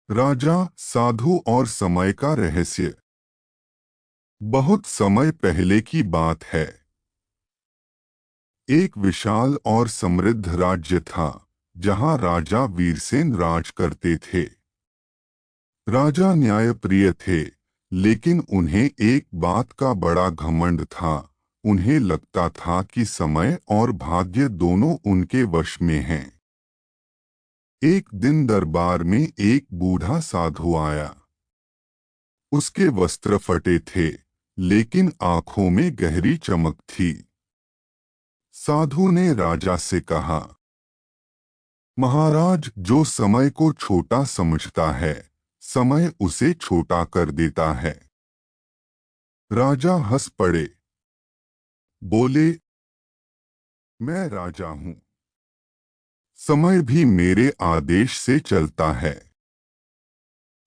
राजा, साधु और समय का रहस्य। बहुत समय पहले की बात है। एक विशाल और समृद्ध राज्य था, जहां राजा वीरसेन राज करते थे। राजा न्यायप्रिय थे, लेकिन उन्हें एक बात का बड़ा घमंड था। उन्हें लगता था कि समय और भाग्य दोनों उनके वश में हैं। एक दिन दरबार में एक बूढ़ा साधु आया। उसके वस्त्र फटे थे, लेकिन आंखों में गहरी चमक थी। साधु ने राजा से कहा, महाराज, जो समय को छोटा समझता है, समय उसे छोटा कर देता है। राजा हंस पड़े। बोले, मैं राजा हूं। समय भी मेरे आदेश से चलता है।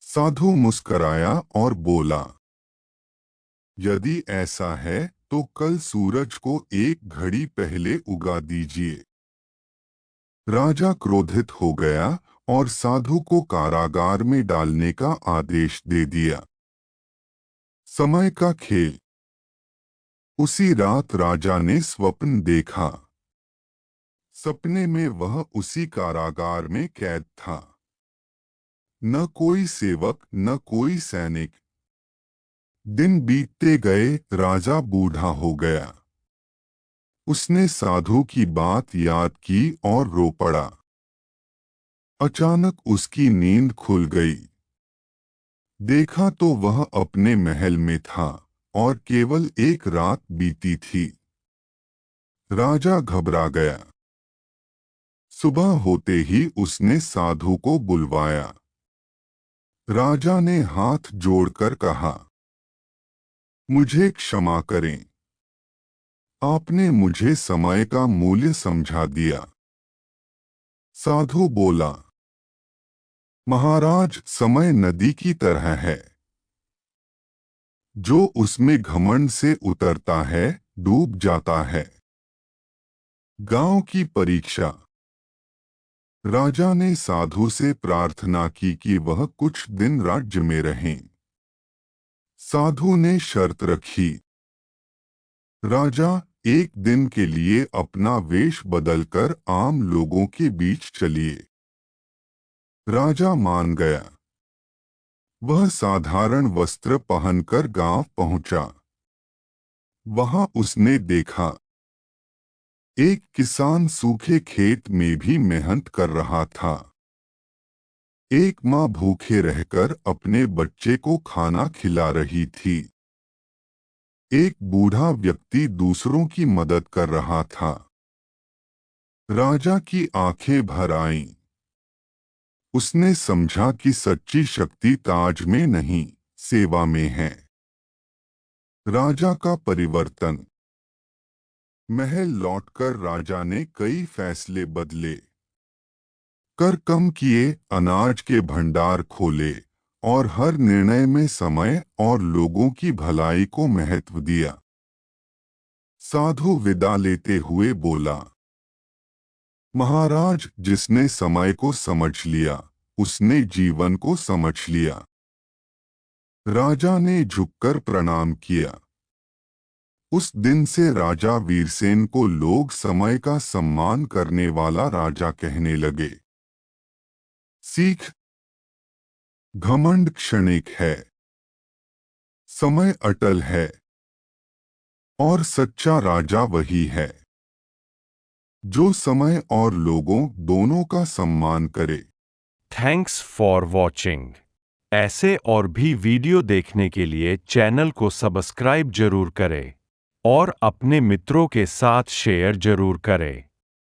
साधु मुस्कराया और बोला, यदि ऐसा है तो कल सूरज को एक घड़ी पहले उगा दीजिए। राजा क्रोधित हो गया और साधु को कारागार में डालने का आदेश दे दिया। समय का खेल। उसी रात राजा ने स्वप्न देखा। सपने में वह उसी कारागार में कैद था। न कोई सेवक, न कोई सैनिक। दिन बीतते गए, राजा बूढ़ा हो गया। उसने साधु की बात याद की और रो पड़ा। अचानक उसकी नींद खुल गई। देखा तो वह अपने महल में था और केवल एक रात बीती थी। राजा घबरा गया। सुबह होते ही उसने साधु को बुलवाया। राजा ने हाथ जोड़कर कहा, मुझे क्षमा करें। आपने मुझे समय का मूल्य समझा दिया। साधु बोला, महाराज, समय नदी की तरह है। जो उसमें घमंड से उतरता है, डूब जाता है। गांव की परीक्षा। राजा ने साधु से प्रार्थना की कि वह कुछ दिन राज्य में रहें। साधु ने शर्त रखी। राजा, एक दिन के लिए अपना वेश बदलकर आम लोगों के बीच चलिए। राजा मान गया। वह साधारण वस्त्र पहनकर गांव पहुंचा। वहां उसने देखा, एक किसान सूखे खेत में भी मेहनत कर रहा था। एक माँ भूखे रहकर अपने बच्चे को खाना खिला रही थी। एक बूढ़ा व्यक्ति दूसरों की मदद कर रहा था। राजा की आंखें भर आईं। उसने समझा कि सच्ची शक्ति ताज में नहीं, सेवा में है। राजा का परिवर्तन। महल लौटकर राजा ने कई फैसले बदले। कर कम किए, अनाज के भंडार खोले और हर निर्णय में समय और लोगों की भलाई को महत्व दिया। साधु विदा लेते हुए बोला, महाराज, जिसने समय को समझ लिया, उसने जीवन को समझ लिया। राजा ने झुककर प्रणाम किया। उस दिन से राजा वीरसेन को लोग समय का सम्मान करने वाला राजा कहने लगे। सीख। घमंड क्षणिक है, समय अटल है, और सच्चा राजा वही है जो समय और लोगों दोनों का सम्मान करे। Thanks for watching. ऐसे और भी वीडियो देखने के लिए चैनल को सब्सक्राइब जरूर करें और अपने मित्रों के साथ शेयर जरूर करें।